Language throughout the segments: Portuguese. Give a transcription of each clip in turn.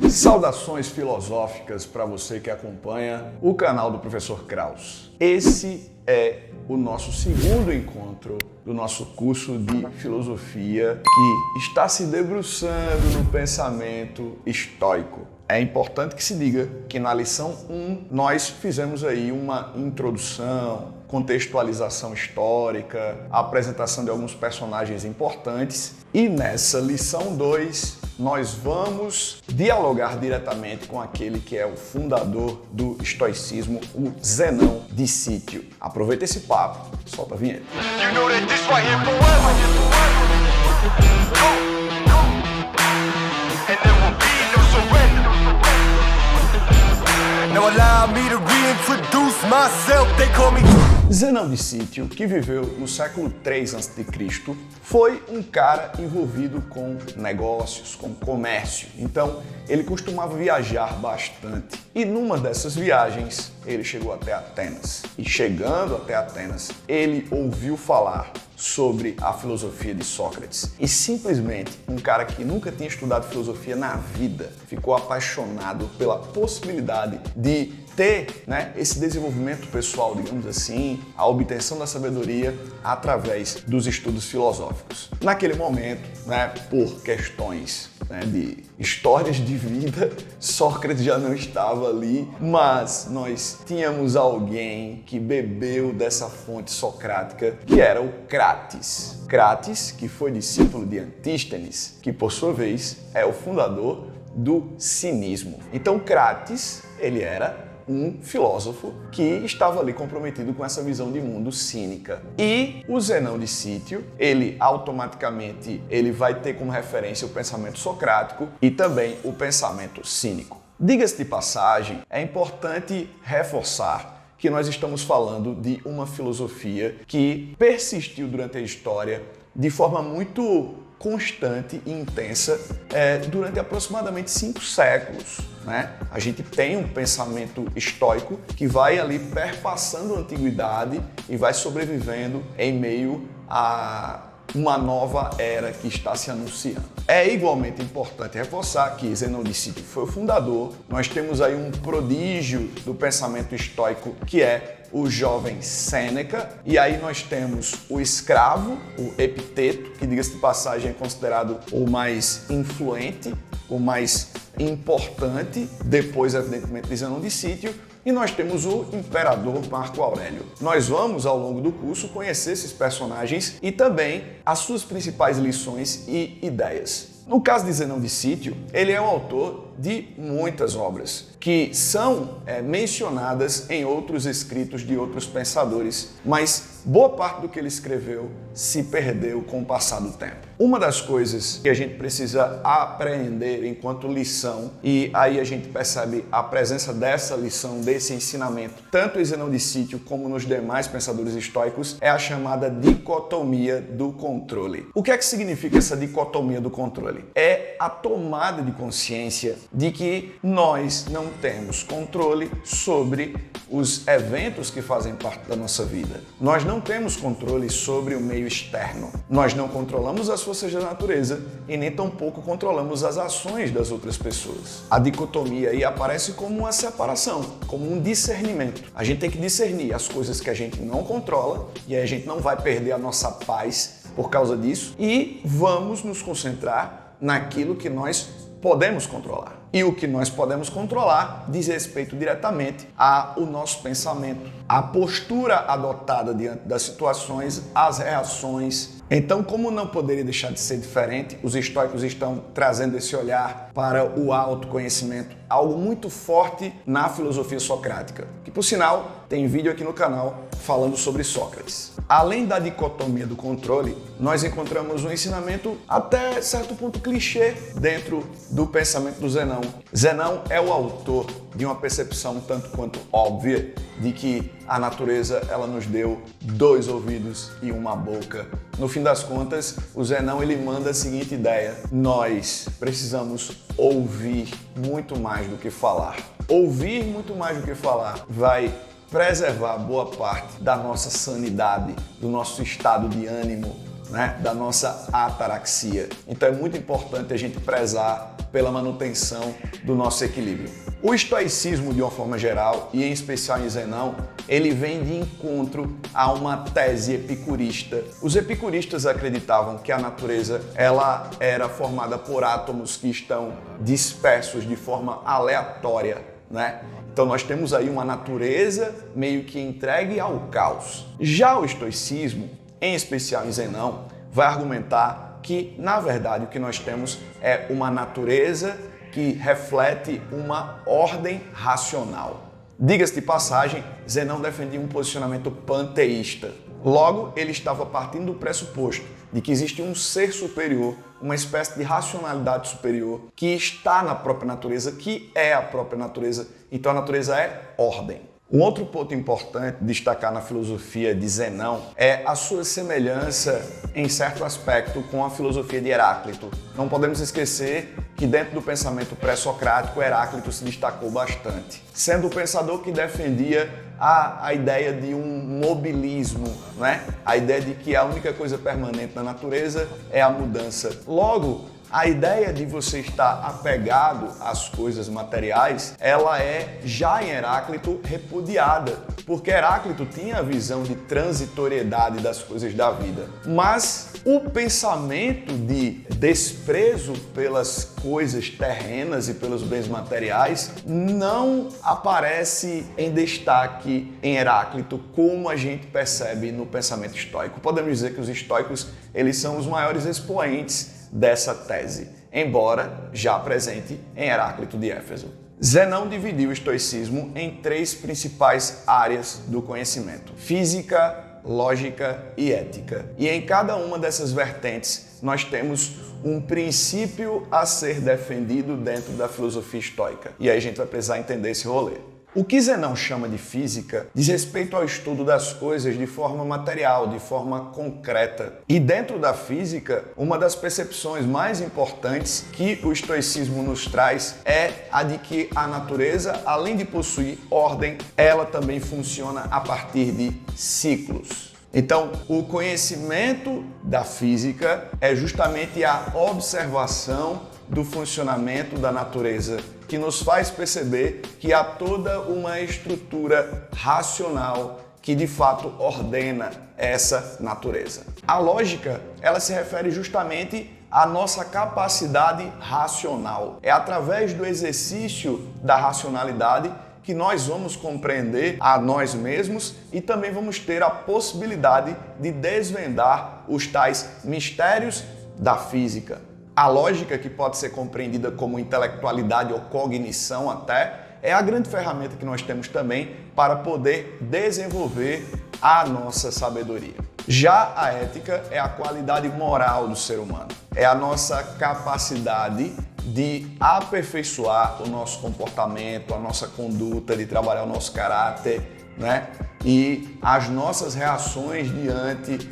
Saudações filosóficas para você que acompanha o canal do Professor Kraus. Esse é o nosso segundo encontro do nosso curso de filosofia que está se debruçando no pensamento estoico. É importante que se diga que na lição 1 nós fizemos aí uma introdução, contextualização histórica, a apresentação de alguns personagens importantes e nessa lição 2 nós vamos dialogar diretamente com aquele que é o fundador do estoicismo, o Zenão de Cítio. Aproveita esse papo, solta a vinheta. Zenão de Cítio, que viveu no século 3 a.C., foi um cara envolvido com negócios, com comércio. Então, ele costumava viajar bastante. E numa dessas viagens, ele chegou até Atenas. E chegando até Atenas, ele ouviu falar sobre a filosofia de Sócrates. E simplesmente, um cara que nunca tinha estudado filosofia na vida, ficou apaixonado pela possibilidade de ter, esse desenvolvimento pessoal, digamos assim, a obtenção da sabedoria através dos estudos filosóficos. Naquele momento, por questões de histórias de vida, Sócrates já não estava ali, mas nós tínhamos alguém que bebeu dessa fonte socrática, que era o Crates. Crates, que foi discípulo de Antístenes, que por sua vez é o fundador do cinismo. Então Crates, ele era um filósofo que estava ali comprometido com essa visão de mundo cínica. E o Zenão de Cítio, ele automaticamente vai ter como referência o pensamento socrático e também o pensamento cínico. Diga-se de passagem, é importante reforçar que nós estamos falando de uma filosofia que persistiu durante a história de forma muito constante e intensa durante aproximadamente 5 séculos. A gente tem um pensamento estoico que vai ali perpassando a antiguidade e vai sobrevivendo em meio a uma nova era que está se anunciando. É igualmente importante reforçar que Zenão de Cítio foi o fundador. Nós temos aí um prodígio do pensamento estoico que é o jovem Sêneca, e aí nós temos o escravo, o Epiteto, que diga-se de passagem é considerado o mais influente, o mais importante, depois evidentemente de Zenão de Cítio, e nós temos o imperador Marco Aurélio. Nós vamos ao longo do curso conhecer esses personagens e também as suas principais lições e ideias. No caso de Zenão de Cítio, ele é o autor de muitas obras que são mencionadas em outros escritos de outros pensadores, mas boa parte do que ele escreveu se perdeu com o passar do tempo. Uma das coisas que a gente precisa aprender enquanto lição, e aí a gente percebe a presença dessa lição, desse ensinamento, tanto em Zenão de Cítio como nos demais pensadores estoicos, é a chamada dicotomia do controle. O que é que significa essa dicotomia do controle? É a tomada de consciência de que nós não temos controle sobre os eventos que fazem parte da nossa vida. Nós não temos controle sobre o meio externo. Nós não controlamos as forças da natureza e nem tampouco controlamos as ações das outras pessoas. A dicotomia aí aparece como uma separação, como um discernimento. A gente tem que discernir as coisas que a gente não controla e aí a gente não vai perder a nossa paz por causa disso e vamos nos concentrar naquilo que nós podemos controlar. E o que nós podemos controlar diz respeito diretamente ao nosso pensamento, à postura adotada diante das situações, às reações. Então, como não poderia deixar de ser diferente, os estoicos estão trazendo esse olhar para o autoconhecimento, algo muito forte na filosofia socrática, que, por sinal, tem vídeo aqui no canal falando sobre Sócrates. Além da dicotomia do controle, nós encontramos um ensinamento até certo ponto clichê dentro do pensamento do Zenão. Zenão é o autor de uma percepção tanto quanto óbvia de que a natureza ela nos deu 2 ouvidos e uma boca. No fim das contas, o Zenão ele manda a seguinte ideia: nós precisamos ouvir muito mais do que falar. Ouvir muito mais do que falar vai preservar boa parte da nossa sanidade, do nosso estado de ânimo, né, da nossa ataraxia. Então é muito importante a gente prezar pela manutenção do nosso equilíbrio. O estoicismo, de uma forma geral, e em especial em Zenão, ele vem de encontro a uma tese epicurista. Os epicuristas acreditavam que a natureza ela era formada por átomos que estão dispersos de forma aleatória, né? Então nós temos aí uma natureza meio que entregue ao caos. Já o estoicismo, em especial em Zenão, vai argumentar que, na verdade, o que nós temos é uma natureza que reflete uma ordem racional. Diga-se de passagem, Zenão defendia um posicionamento panteísta. Logo, ele estava partindo do pressuposto de que existe um ser superior, uma espécie de racionalidade superior que está na própria natureza, que é a própria natureza. Então a natureza é ordem. Um outro ponto importante destacar na filosofia de Zenão é a sua semelhança, em certo aspecto, com a filosofia de Heráclito. Não podemos esquecer que dentro do pensamento pré-socrático, Heráclito se destacou bastante, sendo o pensador que defendia a ideia de um mobilismo, né? A ideia de que a única coisa permanente na natureza é a mudança. Logo, a ideia de você estar apegado às coisas materiais, ela é, já em Heráclito, repudiada, porque Heráclito tinha a visão de transitoriedade das coisas da vida. Mas o pensamento de desprezo pelas coisas terrenas e pelos bens materiais não aparece em destaque em Heráclito, como a gente percebe no pensamento estoico. Podemos dizer que os estoicos, eles são os maiores expoentes dessa tese, embora já presente em Heráclito de Éfeso. Zenão dividiu o estoicismo em três principais áreas do conhecimento: física, lógica e ética. E em cada uma dessas vertentes nós temos um princípio a ser defendido dentro da filosofia estoica. E aí a gente vai precisar entender esse rolê. O que Zenão chama de física diz respeito ao estudo das coisas de forma material, de forma concreta. E dentro da física, uma das percepções mais importantes que o estoicismo nos traz é a de que a natureza, além de possuir ordem, ela também funciona a partir de ciclos. Então, o conhecimento da física é justamente a observação do funcionamento da natureza, que nos faz perceber que há toda uma estrutura racional que de fato ordena essa natureza. A lógica, ela se refere justamente à nossa capacidade racional. É através do exercício da racionalidade que nós vamos compreender a nós mesmos e também vamos ter a possibilidade de desvendar os tais mistérios da física. A lógica, que pode ser compreendida como intelectualidade ou cognição até, é a grande ferramenta que nós temos também para poder desenvolver a nossa sabedoria. Já a ética é a qualidade moral do ser humano. É a nossa capacidade de aperfeiçoar o nosso comportamento, a nossa conduta, de trabalhar o nosso caráter, né? E as nossas reações diante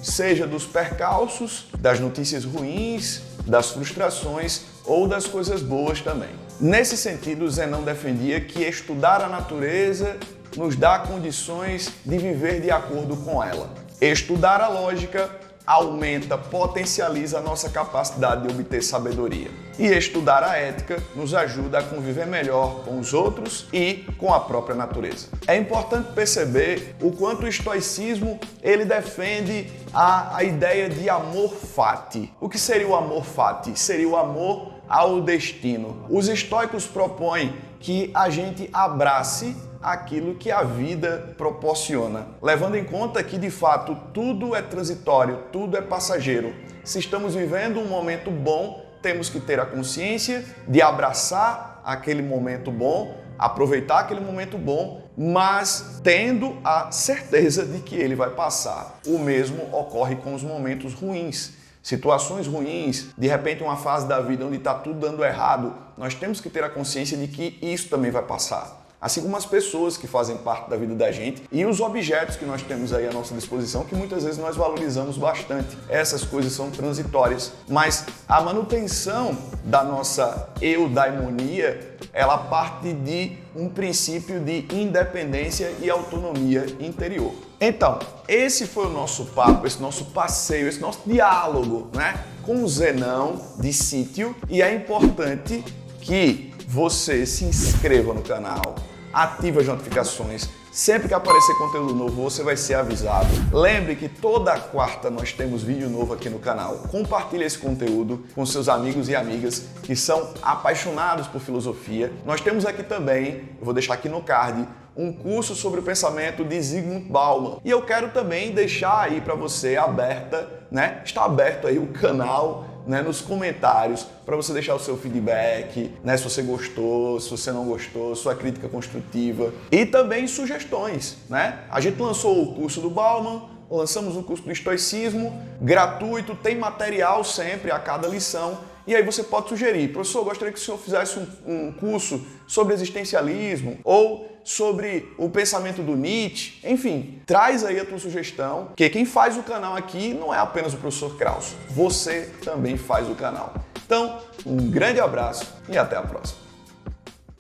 seja dos percalços, das notícias ruins, das frustrações ou das coisas boas também. Nesse sentido, Zenão defendia que estudar a natureza nos dá condições de viver de acordo com ela. Estudar a lógica aumenta, potencializa a nossa capacidade de obter sabedoria. E estudar a ética nos ajuda a conviver melhor com os outros e com a própria natureza. É importante perceber o quanto o estoicismo ele defende a ideia de amor fati. O que seria o amor fati? Seria o amor ao destino. Os estoicos propõem que a gente abrace aquilo que a vida proporciona, levando em conta que, de fato, tudo é transitório, tudo é passageiro. Se estamos vivendo um momento bom, temos que ter a consciência de abraçar aquele momento bom, aproveitar aquele momento bom, mas tendo a certeza de que ele vai passar. O mesmo ocorre com os momentos ruins. Situações ruins, de repente uma fase da vida onde está tudo dando errado, nós temos que ter a consciência de que isso também vai passar. Assim como as pessoas que fazem parte da vida da gente e os objetos que nós temos aí à nossa disposição, que muitas vezes nós valorizamos bastante. Essas coisas são transitórias, mas a manutenção da nossa eudaimonia ela parte de um princípio de independência e autonomia interior. Então, esse foi o nosso papo, esse nosso passeio, esse nosso diálogo, né, com o Zenão de Sítio, e é importante que você se inscreva no canal, ative as notificações. Sempre que aparecer conteúdo novo, você vai ser avisado. Lembre que toda quarta nós temos vídeo novo aqui no canal. Compartilhe esse conteúdo com seus amigos e amigas que são apaixonados por filosofia. Nós temos aqui também, eu vou deixar aqui no card, um curso sobre o pensamento de Zygmunt Bauman. E eu quero também deixar aí para você está aberto aí o canal, nos comentários, para você deixar o seu feedback, se você gostou, se você não gostou, sua crítica construtiva e também sugestões, A gente lançou o curso do Bauman, lançamos o curso do estoicismo, gratuito, tem material sempre a cada lição. E aí você pode sugerir, professor, eu gostaria que o senhor fizesse um curso sobre existencialismo ou sobre o pensamento do Nietzsche. Enfim, traz aí a tua sugestão, porque quem faz o canal aqui não é apenas o professor Krauss, você também faz o canal. Então, um grande abraço e até a próxima.